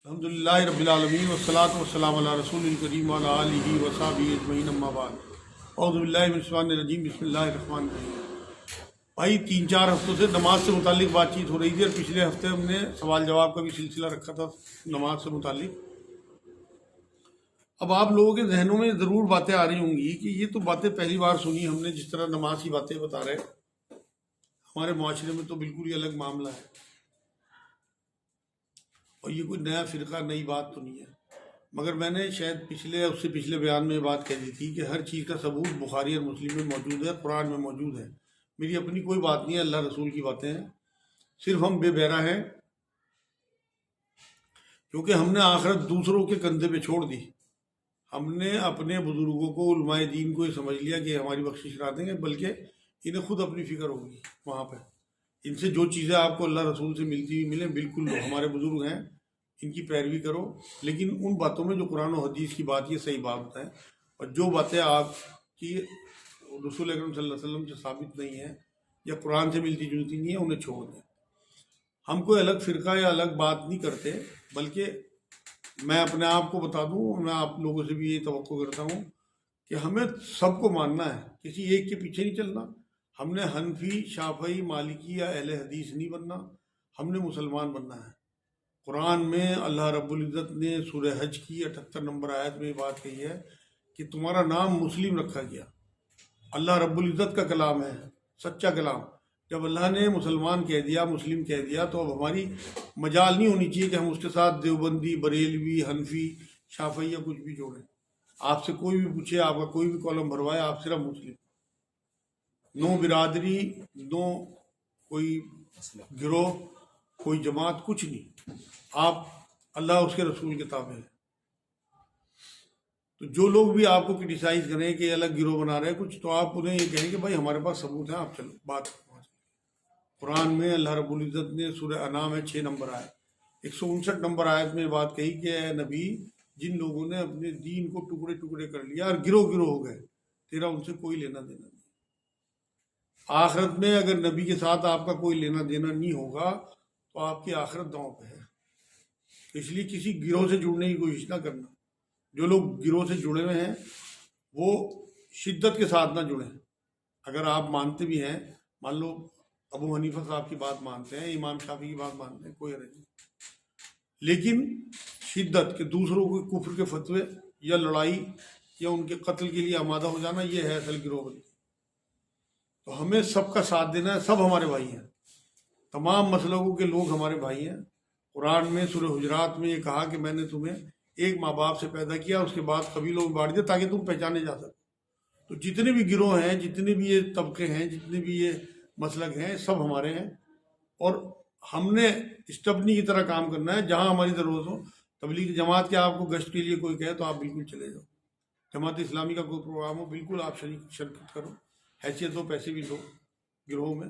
الحمد للہ رب العالمین والصلاۃ والسلام علی رسول الکریم وعلی آلہ وصحبہ اجمعین اما بعد اعوذ باللہ من الشیطان الرجیم بسم اللہ الرحمن الرحیم۔ بھائی 3-4 ہفتوں سے نماز سے متعلق بات چیت ہو رہی تھی، اور پچھلے ہفتے ہم نے سوال جواب کا بھی سلسلہ رکھا تھا نماز سے متعلق۔ اب آپ لوگوں کے ذہنوں میں ضرور باتیں آ رہی ہوں گی کہ یہ تو باتیں پہلی بار سنی ہم نے، جس طرح نماز کی باتیں بتا رہے۔ ہمارے معاشرے میں تو بالکل ہی الگ معاملہ ہے، اور یہ کوئی نیا فرقہ نئی بات تو نہیں ہے۔ مگر میں نے شاید اس سے پچھلے بیان میں یہ بات کہہ دی تھی کہ ہر چیز کا ثبوت بخاری اور مسلم میں موجود ہے، قرآن میں موجود ہے۔ میری اپنی کوئی بات نہیں ہے، اللہ رسول کی باتیں ہیں۔ صرف ہم بے بہرا ہیں کیونکہ ہم نے آخرت دوسروں کے کندھے پہ چھوڑ دی۔ ہم نے اپنے بزرگوں کو، علماء دین کو یہ سمجھ لیا کہ ہماری بخشش کرا دیں گے، بلکہ انہیں خود اپنی فکر ہوگی وہاں پہ۔ ان سے جو چیزیں آپ کو اللہ رسول سے ملتی ہوئی ملیں، بالکل لو، ہمارے بزرگ ہیں، ان کی پیروی کرو۔ لیکن ان باتوں میں جو قرآن و حدیث کی بات، یہ صحیح بات بتائیں، اور جو باتیں آپ کی رسول اکرم صلی اللہ علیہ وسلم سے ثابت نہیں ہیں یا قرآن سے ملتی جلتی نہیں ہیں، انہیں چھوڑ دیں۔ ہم کوئی الگ فرقہ یا الگ بات نہیں کرتے، بلکہ میں اپنے آپ کو بتا دوں، میں آپ لوگوں سے بھی یہ توقع کرتا ہوں کہ ہمیں سب کو ماننا ہے، کسی ایک کے پیچھے نہیں چلنا۔ ہم نے حنفی، شافعی، مالکی یا اہل حدیث نہیں بننا، ہم نے مسلمان بننا ہے۔ قرآن میں اللہ رب العزت نے سورہ حج کی 78 نمبر آیت میں یہ بات کہی ہے کہ تمہارا نام مسلم رکھا گیا۔ اللہ رب العزت کا کلام ہے، سچا کلام۔ جب اللہ نے مسلمان کہہ دیا، مسلم کہہ دیا، تو اب ہماری مجال نہیں ہونی چاہیے کہ ہم اس کے ساتھ دیوبندی، بریلوی، حنفی، شافعی یا کچھ بھی جوڑیں۔ آپ سے کوئی بھی پوچھے، آپ کا کوئی بھی کالم بھروائے، آپ صرف مسلم۔ نو برادری، نو کوئی گروہ، کوئی جماعت، کچھ نہیں۔ آپ اللہ اس کے رسول کے تابع ہیں۔ تو جو لوگ بھی آپ کو کرٹیسائز کریں کہ الگ گروہ بنا رہے ہیں کچھ، تو آپ انہیں یہ کہیں کہ بھائی ہمارے پاس ثبوت ہے، آپ چلو بات کرو۔ قرآن میں اللہ رب العزت نے سورہ انعام ہے 6 نمبر آیت، 159 نمبر آیت میں بات کہی کہ اے نبی، جن لوگوں نے اپنے دین کو ٹکڑے ٹکڑے کر لیا اور گروہ گروہ ہو گئے، تیرا ان سے کوئی لینا دینا نہیں۔ آخرت میں اگر نبی کے ساتھ آپ کا کوئی لینا دینا نہیں ہوگا تو آپ کی آخرت داؤں پہ ہے۔ اس لیے کسی گروہ سے جڑنے کی کوشش نہ کرنا۔ جو لوگ گروہ سے جڑے ہوئے ہیں وہ شدت کے ساتھ نہ جڑیں۔ اگر آپ مانتے بھی ہیں، مان لو ابو حنیفہ صاحب کی بات مانتے ہیں، امام شافعی کی بات مانتے ہیں، کوئی حرج نہیں، لیکن شدت کہ دوسروں کو کفر کے فتوے یا لڑائی یا ان کے قتل کے لیے آمادہ ہو جانا، یہ ہے اصل گروہ بندی۔ تو ہمیں سب کا ساتھ دینا ہے، سب ہمارے بھائی ہیں، تمام مسلکوں کے لوگ ہمارے بھائی ہیں۔ قرآن میں سورہ حجرات میں یہ کہا کہ میں نے تمہیں ایک ماں باپ سے پیدا کیا، اس کے بعد قبیلوں میں بانٹ دیا تاکہ تم پہچانے جا سکو۔ تو جتنے بھی گروہ ہیں، جتنے بھی یہ طبقے ہیں، جتنے بھی یہ مسلک ہیں، سب ہمارے ہیں، اور ہم نے اسٹبنی کی طرح کام کرنا ہے۔ جہاں ہماری ضرورت ہو، تبلیغ جماعت کے آپ کو گشت کے لیے کوئی کہے تو آپ بالکل چلے جاؤ۔ جماعت اسلامی کا کوئی پروگرام ہو، بالکل آپ شرکت کرو، حیثیت ہو، پیسے بھی دو گروہ میں۔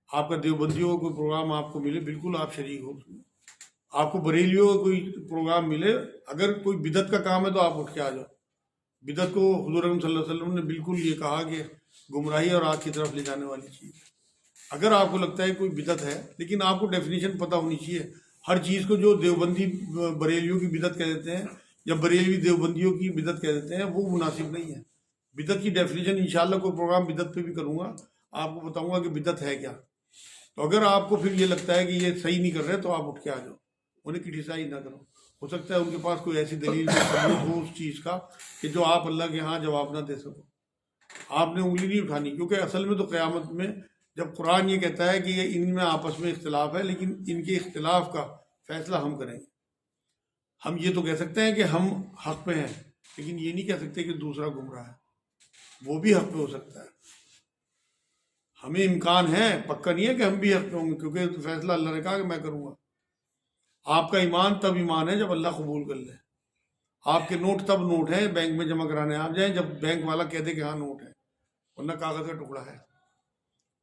آپ کا دیوبندیوں کا کوئی پروگرام آپ کو ملے، بالکل آپ شریک ہو اس میں۔ آپ کو بریلیوں کا کوئی پروگرام ملے، اگر کوئی بدعت کا کام ہے تو آپ اٹھ کے آ جاؤ۔ بدعت کو حضور اکرم صلی اللہ علیہ وسلم نے بالکل یہ کہا کہ گمراہی اور آگ کی طرف لے جانے والی چیز۔ اگر آپ کو لگتا ہے کوئی بدعت ہے، لیکن آپ کو ڈیفینیشن پتہ ہونی چاہیے۔ ہر چیز کو جو دیوبندی بریلیوں کی بدعت کہہ دیتے ہیں یا بریلوی دیوبندیوں کی بدعت کہہ دیتے ہیں، وہ مناسب نہیں ہے۔ بدعت کی ڈیفینیشن انشاءاللہ کوئی پروگرام بدعت پہ بھی کروں گا، آپ کو بتاؤں گا کہ بدعت ہے کیا۔ تو اگر آپ کو پھر یہ لگتا ہے کہ یہ صحیح نہیں کر رہے تو آپ اٹھ کے آ جاؤ، انہیں کرٹیسائز نہ کرو۔ ہو سکتا ہے ان کے پاس کوئی ایسی دلیل ثبوت ہو اس چیز کا کہ جو آپ اللہ کے ہاں جواب نہ دے سکو۔ آپ نے انگلی نہیں اٹھانی، کیونکہ اصل میں تو قیامت میں جب قرآن یہ کہتا ہے کہ یہ ان میں آپس میں اختلاف ہے، لیکن ان کے اختلاف کا فیصلہ ہم کریں گے۔ ہم یہ تو کہہ سکتے ہیں کہ ہم حق پہ ہیں، لیکن یہ نہیں کہہ سکتے کہ دوسرا گمراہ ہے، وہ بھی حق پہ ہو سکتا ہے۔ ہمیں امکان ہے، پکا نہیں ہے کہ ہم بھی حق پہ ہوں گے، کیونکہ فیصلہ اللہ نے کہا کہ میں کروں گا۔ آپ کا ایمان تب ایمان ہے جب اللہ قبول کر لے۔ آپ کے نوٹ تب نوٹ ہیں بینک میں جمع کرانے آپ جائیں جب بینک والا کہہ دے کہ ہاں نوٹ ہے، ورنہ کاغذ کا ٹکڑا ہے۔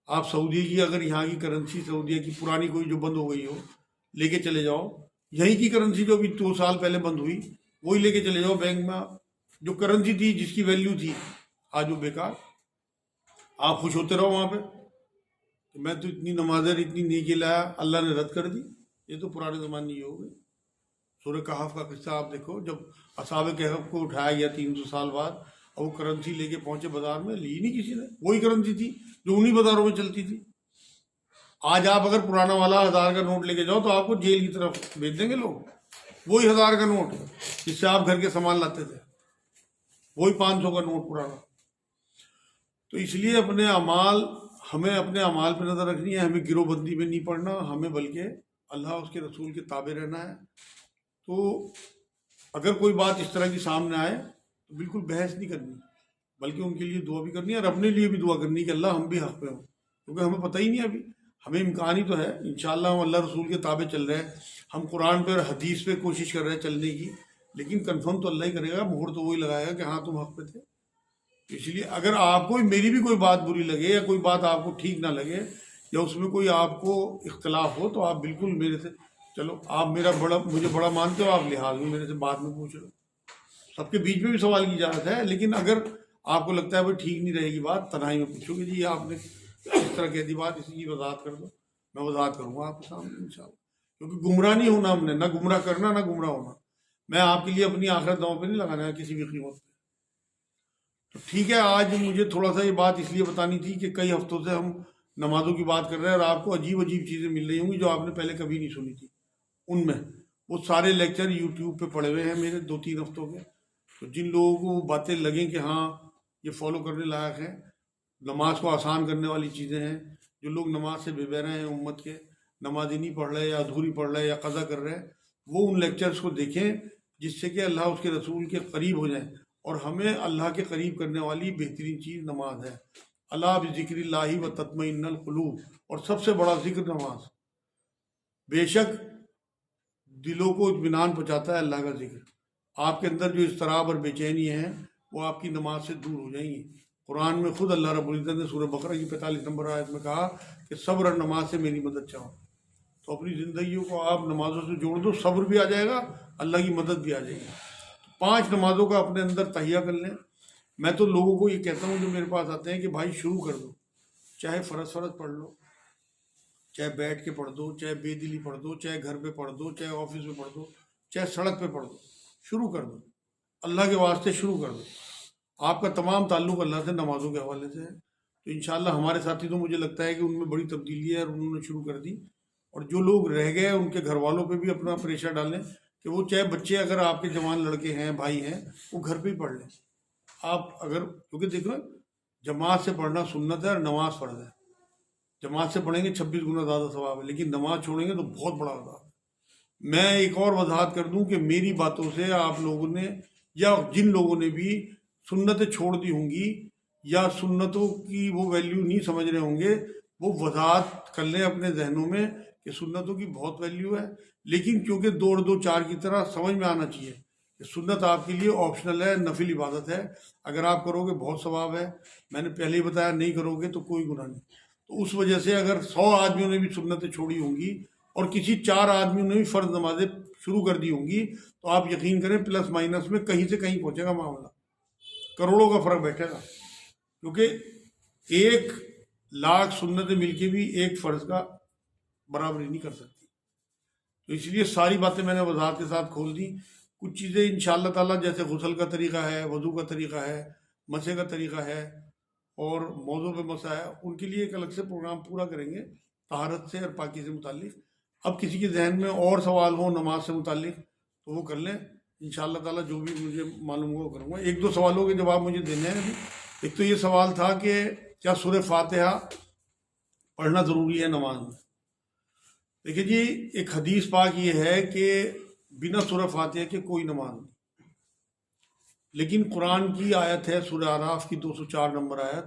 آپ سعودیہ کی اگر یہاں کی کرنسی، سعودیہ کی پرانی کوئی جو بند ہو گئی ہو، لے کے چلے جاؤ۔ یہیں کی کرنسی جو ابھی 2 سال پہلے بند ہوئی، وہی لے کے چلے جاؤ بینک میں۔ جو کرنسی تھی، جس کی ویلیو تھی، آج وہ بیکار۔ آپ خوش ہوتے رہو وہاں پہ کہ میں تو اتنی نمازیں، اتنی نیکی لایا، اللہ نے رد کر دی۔ یہ تو پرانے زمانے یہ ہو گئے۔ سورہ کہف کا قصہ آپ دیکھو، جب اصحاب کہف کو اٹھایا گیا 300 سال بعد، اور وہ کرنسی لے کے پہنچے بازار میں، لی نہیں کسی نے، وہی کرنسی تھی جو انہی بازاروں میں چلتی تھی۔ آج آپ اگر پرانا والا 1000 کا نوٹ لے کے جاؤ تو آپ کو جیل کی طرف بھیج دیں گے لوگ۔ وہی 1000 کا نوٹ جس سے آپ گھر کے سامان لاتے تھے، وہی 500 کا نوٹ پرانا۔ تو اس لیے ہمیں اپنے اعمال پہ نظر رکھنی ہے، ہمیں گروہ بندی میں نہیں پڑنا، ہمیں بلکہ اللہ اس کے رسول کے تابع رہنا ہے۔ تو اگر کوئی بات اس طرح کی سامنے آئے تو بالکل بحث نہیں کرنی، بلکہ ان کے لیے دعا بھی کرنی ہے، اور اپنے لیے بھی دعا کرنی کہ اللہ ہم بھی حق پہ ہوں، کیونکہ ہمیں پتہ ہی نہیں ابھی، ہمیں امکان ہی تو ہے۔ انشاءاللہ ہم اللہ رسول کے تابع چل رہے ہیں، ہم قرآن پہ اور حدیث پہ کوشش کر رہے ہیں چلنے کی، لیکن کنفرم تو اللہ ہی کرے گا، مہر تو وہی لگائے گا کہ ہاں تم حق پہ تھے۔ اس لیے اگر آپ کو میری بھی کوئی بات بری لگے، یا کوئی بات آپ کو ٹھیک نہ لگے، یا اس میں کوئی آپ کو اختلاف ہو، تو آپ بالکل میرے سے، چلو آپ مجھے بڑا مانتے ہو، آپ لحاظ میں میرے سے بعد میں پوچھ لو، سب کے بیچ میں بھی سوال کی اجازت ہے۔ لیکن اگر آپ کو لگتا ہے بھائی ٹھیک نہیں رہے گی بات، تنہائی میں پوچھو کہ جی آپ نے اس طرح کہہ دی بات، اسی کی وضاحت کر دو، میں وضاحت کروں گا آپ کے سامنے انشاءاللہ، کیونکہ گمراہ نہیں ہونا ہم نے، نہ گمراہ کرنا نہ گمراہ ہونا۔ میں آپ کے لیے اپنی آخرت داؤں پہ نہیں لگانا ہے کسی بھی قیمت پہ۔ تو ٹھیک ہے، آج مجھے تھوڑا سا یہ بات اس لیے بتانی تھی کہ کئی ہفتوں سے ہم نمازوں کی بات کر رہے ہیں، اور آپ کو عجیب عجیب چیزیں مل رہی ہوں گی جو آپ نے پہلے کبھی نہیں سنی تھی۔ ان میں وہ سارے لیکچر یوٹیوب پہ پڑے ہوئے ہیں میرے 2-3 ہفتوں کے، تو جن لوگوں کو وہ باتیں لگیں کہ ہاں یہ فالو کرنے لائق ہیں، نماز کو آسان کرنے والی چیزیں ہیں، جو لوگ نماز سے بے بہرے ہیں امت کے، نماز ہی نہیں پڑھ رہے، یا ادھوری پڑھ رہے، یا قضا کر رہے ہیں، وہ ان لیکچرز کو دیکھیں، جس سے کہ اللہ اس کے رسول کے قریب ہو جائیں۔ اور ہمیں اللہ کے قریب کرنے والی بہترین چیز نماز ہے۔ اللہ بذکر اللہ و تطمئن القلوب، اور سب سے بڑا ذکر نماز۔ بے شک دلوں کو اطمینان پہنچاتا ہے اللہ کا ذکر، آپ کے اندر جو اضطراب اور بے چینی ہیں وہ آپ کی نماز سے دور ہو جائیں گی۔ قرآن میں خود اللہ رب العزت نے سورہ بقرہ کی 45 نمبر آیت میں کہا کہ صبر اور نماز سے میری مدد چاہو۔ تو اپنی زندگیوں کو آپ نمازوں سے جوڑ دو، صبر بھی آ جائے گا، اللہ کی مدد بھی آ جائے گی۔ 5 نمازوں کا اپنے اندر تہیہ کر لیں۔ میں تو لوگوں کو یہ کہتا ہوں جو میرے پاس آتے ہیں کہ بھائی شروع کر دو، چاہے فرض پڑھ لو، چاہے بیٹھ کے پڑھ دو، چاہے بے دلی پڑھ دو، چاہے گھر پہ پڑھ دو، چاہے آفس میں پڑھ دو، چاہے سڑک پہ پڑھ دو، شروع کر دو، اللہ کے واسطے شروع کر دو۔ آپ کا تمام تعلق اللہ سے نمازوں کے حوالے سے ہے۔ تو انشاءاللہ ہمارے ساتھی تو مجھے لگتا ہے کہ ان میں بڑی تبدیلی ہے، اور انہوں نے شروع کر دی، اور جو لوگ رہ گئے ان کے گھر والوں پہ بھی اپنا پریشر ڈالیں کہ وہ چاہے بچے اگر آپ کے جوان لڑکے ہیں، بھائی ہیں، وہ گھر پہ ہی پڑھ لیں۔ آپ اگر، کیونکہ دیکھو جماعت سے پڑھنا سنت ہے اور نماز فرض ہے۔ جماعت سے پڑھیں گے 26 گنا زیادہ ثواب ہے، لیکن نماز چھوڑیں گے تو بہت بڑا عذاب ہے۔ میں ایک اور وضاحت کر دوں کہ میری باتوں سے آپ لوگوں نے، یا جن لوگوں نے بھی سنتیں چھوڑ دی ہوں گی، یا سنتوں کی وہ ویلیو نہیں سمجھ رہے ہوں گے، وہ وضاحت کر لیں اپنے ذہنوں میں کہ سنتوں کی بہت ویلیو ہے، لیکن کیونکہ 2 اور 2 4 کی طرح سمجھ میں آنا چاہیے کہ سنت آپ کے لیے آپشنل ہے، نفل عبادت ہے، اگر آپ کرو گے بہت ثواب ہے، میں نے پہلے ہی بتایا نہیں کرو گے تو کوئی گناہ نہیں۔ تو اس وجہ سے اگر 100 آدمیوں نے بھی سنتیں چھوڑی ہوں گی، اور کسی 4 آدمیوں نے بھی فرض نمازیں شروع کر دی ہوں گی، تو آپ یقین کریں پلس مائنس میں کہیں سے کہیں پہنچے گا معاملہ، کروڑوں کا فرق بیٹھے گا، کیونکہ 1,00,000 سنتیں مل کے بھی ایک فرض کا برابری نہیں کر سکتی۔ تو اس لیے ساری باتیں میں نے وضاحت کے ساتھ کھول دی۔ کچھ چیزیں انشاءاللہ تعالیٰ جیسے غسل کا طریقہ ہے، وضو کا طریقہ ہے، مسح کا طریقہ ہے، اور موضوع پہ مسح ہے، ان کے لیے ایک الگ سے پروگرام پورا کریں گے طہارت سے اور پاکی سے متعلق۔ اب کسی کے ذہن میں اور سوال ہو نماز سے متعلق تو وہ کر لیں، انشاءاللہ تعالیٰ جو بھی مجھے معلوم ہو وہ کروں گا۔ 1-2 سوالوں کے جواب مجھے دینے ہیں ابھی۔ ایک تو یہ سوال تھا کہ کیا سورہ فاتحہ پڑھنا ضروری ہے نماز میں؟ دیکھیے جی، ایک حدیث پاک یہ ہے کہ بنا سورہ فاتحہ کے کوئی نماز نہیں، لیکن قرآن کی آیت ہے سورہ اعراف کی 204 نمبر آیت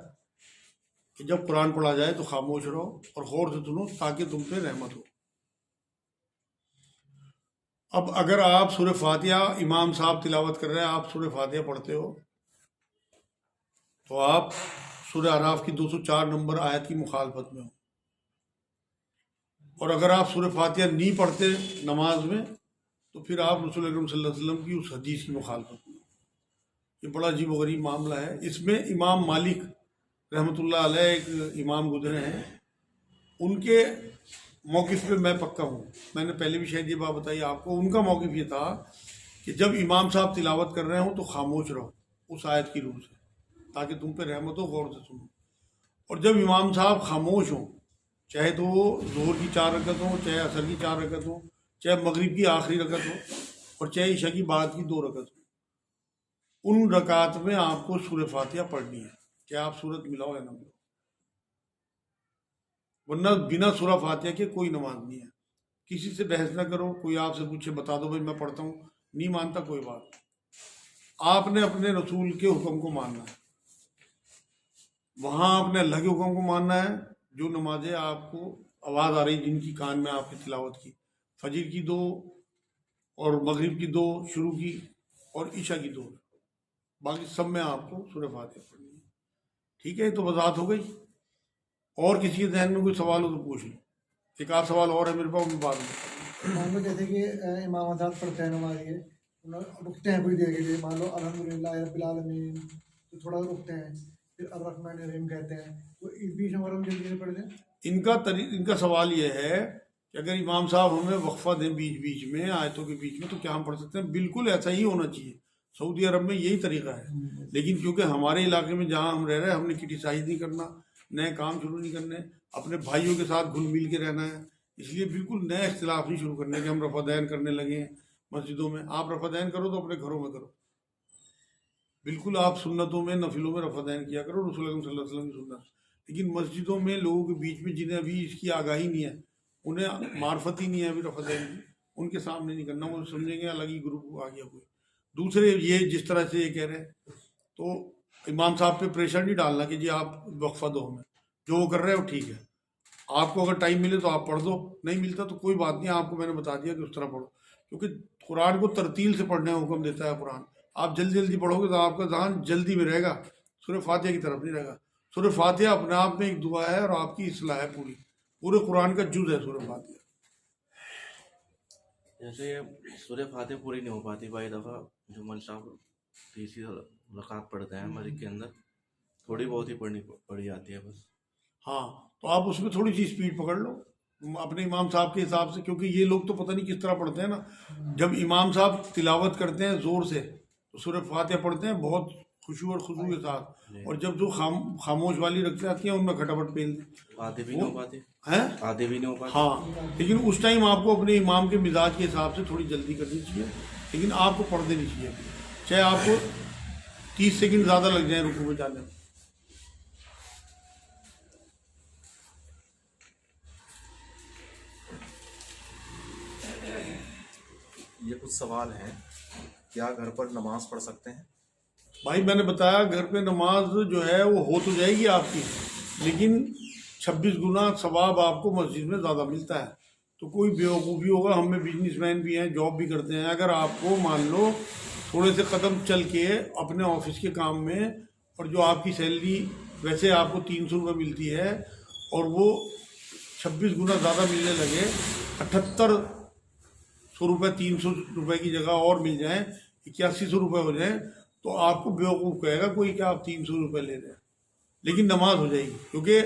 کہ جب قرآن پڑھا جائے تو خاموش رہو اور غور سے سنو تاکہ تم پہ رحمت ہو۔ اب اگر آپ سورہ فاتحہ، امام صاحب تلاوت کر رہے ہیں، آپ سورہ فاتحہ پڑھتے ہو، تو آپ سورہ اعراف کی 204 نمبر آیت کی مخالفت میں ہو، اور اگر آپ سورہ فاتحہ نہیں پڑھتے نماز میں تو پھر آپ رسول اکرم صلی اللہ علیہ وسلم کی اس حدیث کی مخالفت میں۔ یہ بڑا عجیب و غریب معاملہ ہے۔ اس میں امام مالک رحمۃ اللہ علیہ ایک امام گزرے ہیں، ان کے موقف پہ میں پکا ہوں. میں نے پہلے بھی شاید یہ بات بتائی آپ کو. ان کا موقف یہ تھا کہ جب امام صاحب تلاوت کر رہے ہوں تو خاموش رہو اس آیت کی روح سے, تاکہ تم پہ رحمت ہو, غور سے سنو. اور جب امام صاحب خاموش ہوں, چاہے تو وہ ظہر کی 4 رکعت ہوں, چاہے عصر کی 4 رکعت ہوں, چاہے مغرب کی آخری رکعت ہو, اور چاہے عشاء کی بعد کی 2 رکعت ہو, ان رکعت میں آپ کو سورہ فاتحہ پڑھنی ہے, چاہے آپ سورت ملاؤ یا نہ ملاؤ. ورنہ بنا سورہ فاتحہ کے کوئی نماز نہیں ہے. کسی سے بحث نہ کرو, کوئی آپ سے پوچھے بتا دو بھائی میں پڑھتا ہوں, نہیں مانتا کوئی بات. آپ نے اپنے رسول کے حکم کو ماننا ہے, وہاں آپ نے اللہ کے حکم کو ماننا ہے. جو نمازیں آپ کو آواز آ رہی جن کی کان میں آپ کی تلاوت کی, فجر کی 2 اور مغرب کی 2 شروع کی اور عشاء کی 2, باقی سب میں آپ کو سورہ فاتحہ پڑھنی ہے. ٹھیک ہے, تو وضاحت ہو گئی. اور کسی کے ذہن میں کوئی سوال ہو تو پوچھ لیں. ایک آدھ سوال اور ہے میرے پاس, میں بعد میں. مان لو جیسے کہ امام آزاد پڑھتے ہیں نماز, یہ رکتے ہیں کچھ دیر کے لیے, مان لو الحمدللہ رب العالمین, تو تھوڑا رکتے ہیں, پھر الرحمن الرحیم کہتے ہیں, تو اس بیچ میں ہم جلدی سے پڑھ دیں. ان کا سوال یہ ہے کہ اگر امام صاحب ہمیں وقفہ دیں بیچ بیچ میں آیتوں کے بیچ میں, تو کیا ہم پڑھ سکتے ہیں؟ بالکل ایسا ہی ہونا چاہیے. سعودی عرب میں یہی طریقہ ہے. لیکن کیونکہ ہمارے علاقے میں جہاں ہم رہ رہے ہیں, ہم نے کرٹیسائز نہیں کرنا, نئے کام شروع نہیں کرنے, اپنے بھائیوں کے ساتھ گھل مل کے رہنا ہے. اس لیے بالکل نئے اختلاف نہیں شروع کرنے کہ ہم رفع دین کرنے لگے ہیں مسجدوں میں. آپ رفع دین کرو تو اپنے گھروں میں کرو. بالکل آپ سنتوں میں نفلوں میں رفع دین کیا کرو, رسول اللہ صلی اللہ علیہ وسلم کی سنت. لیکن مسجدوں میں لوگوں کے بیچ میں جنہیں ابھی اس کی آگاہی نہیں ہے, انہیں معرفت ہی نہیں ہے ابھی رفع دین کی, ان کے سامنے نہیں کرنا. وہ سمجھیں گے الگ ہی گروپ آ گیا کوئی. دوسرے یہ جس طرح سے یہ کہہ رہے ہیں, تو امام صاحب پہ پریشر نہیں ڈالنا کہ جی آپ وقفہ دو ہمیں, جو وہ کر رہے ہیں وہ ٹھیک ہے. آپ کو اگر ٹائم ملے تو آپ پڑھ دو, نہیں ملتا تو کوئی بات نہیں. آپ کو میں نے بتا دیا کہ اس طرح پڑھو, کیونکہ قرآن کو ترتیل سے پڑھنے کا حکم دیتا ہے قرآن. آپ جلدی جلدی پڑھو گے تو آپ کا ذہن جلدی میں رہے گا, سورہ فاتحہ کی طرف نہیں رہے گا. سورہ فاتحہ اپنے آپ میں ایک دعا ہے اور آپ کی اصلاح ہے, پورے قرآن کا جز ہے سورہ فاتحہ. جیسے سورہ فاتحہ پوری نہیں ہو پاتی بعض دفعہ, جو مول صاحب 30 رکعت پڑھتے ہیں مسجد کے اندر, تھوڑی بہت ہی پڑھی جاتی ہے بس. ہاں, تو آپ اس میں تھوڑی سی اسپیڈ پکڑ لو اپنے امام صاحب کے حساب سے, کیونکہ یہ لوگ تو پتہ نہیں کس طرح پڑھتے ہیں نا. جب امام صاحب تلاوت کرتے ہیں زور سے تو سورہ فاتحہ پڑھتے ہیں بہت خشوع اور خضوع کے ساتھ, اور جب جو خاموش والی رکھتے آتی ہیں ان میں کھٹاپٹ پھیل دیں, آدھے بھی نہیں ہو پاتے, ہیں آدھے بھی نہیں ہو پاتے. ہاں, لیکن اس ٹائم آپ کو اپنے امام کے مزاج کے حساب سے تھوڑی جلدی کرنی چاہیے, لیکن آپ کو پڑھ دینی چاہیے, چاہے آپ کو 30 سیکنڈ زیادہ لگ جائیں رکوع میں جانے میں. یہ کچھ سوال ہیں, کیا گھر پر نماز پڑھ سکتے ہیں؟ بھائی میں نے بتایا گھر پہ نماز جو ہے وہ ہو تو جائے گی آپ کی, لیکن 26 گنا ثواب آپ کو مسجد میں زیادہ ملتا ہے. تو کوئی بیوقوفی ہوگا, ہم میں بزنس مین بھی ہیں, جاب بھی کرتے ہیں, اگر آپ کو مان لو تھوڑے سے قدم چل کے اپنے آفس کے کام میں, اور جو آپ کی سیلری ویسے آپ کو 300 روپے ملتی ہے, اور وہ 26 گنا زیادہ ملنے لگے, 7800 روپے 300 روپے کی جگہ اور مل جائیں, 8100 روپے ہو جائیں, تو آپ کو بیوقوف کہے گا کوئی کہ آپ 300 روپے لے رہے ہیں. لیکن نماز ہو جائے گی, کیونکہ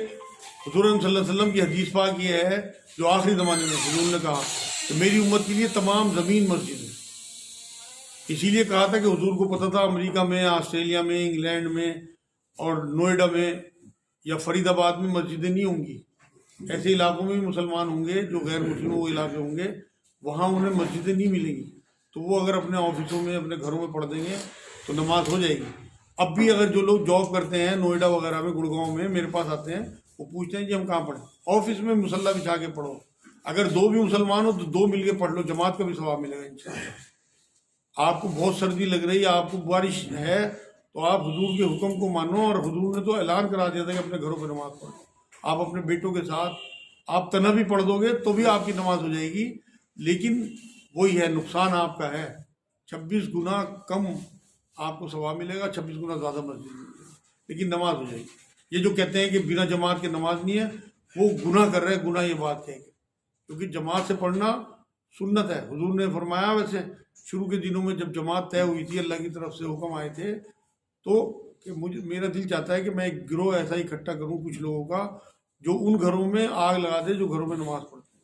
حضور صلی اللہ علیہ وسلم کی حدیث پاک یہ ہے جو آخری زمانے میں حضور نے کہا کہ میری امت کے لیے تمام زمین مسجد ہے. اسی لیے کہا تھا کہ حضور کو پتہ تھا امریکہ میں, آسٹریلیا میں, انگلینڈ میں اور نوئیڈا میں یا فرید آباد میں مسجدیں نہیں ہوں گی. ایسے علاقوں میں بھی مسلمان ہوں گے جو غیر مسلم وہ علاقے ہوں گے, وہاں انہیں مسجدیں نہیں ملیں گی. تو وہ اگر اپنے آفسوں میں اپنے گھروں میں پڑھ دیں گے تو نماز ہو جائے گی. اب بھی اگر جو لوگ جاب کرتے ہیں نوئیڈا وغیرہ میں, گڑگاؤں میں, میرے پاس آتے ہیں, وہ پوچھتے ہیں جی ہم کہاں پڑھیں؟ آفس میں مصلی بچھا کے پڑھو. اگر 2 بھی مسلمان ہو تو 2 مل کے پڑھ لو, جماعت کا بھی ثواب ملے گا انشاءاللہ. آپ کو بہت سردی لگ رہی ہے, آپ کو بارش ہے, تو آپ حضور کے حکم کو مانو, اور حضور نے تو اعلان کرا دیا تھا کہ اپنے گھروں پہ نماز پڑھو. آپ اپنے بیٹوں کے ساتھ آپ تنہا بھی پڑھ دو گے تو بھی آپ کی نماز ہو جائے گی, لیکن وہی ہے نقصان آپ کا ہے, 26 گنا کم آپ کو ثواب ملے گا, 26 گنا زیادہ مسجد ملے گا, لیکن نماز ہو جائے گی. یہ جو کہتے ہیں کہ بنا جماعت کے نماز نہیں ہے, وہ گناہ کر رہے ہیں, گناہ یہ بات کہیں گے, کیونکہ جماعت سے پڑھنا سنت ہے. حضور نے فرمایا, ویسے شروع کے دنوں میں جب جماعت طے ہوئی تھی, اللہ کی طرف سے حکم آئے تھے, تو کہ میرا دل چاہتا ہے کہ میں ایک گروہ ایسا اکٹھا کروں کچھ لوگوں کا جو ان گھروں میں آگ لگا دے جو گھروں میں نماز پڑھتے ہیں.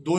2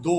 2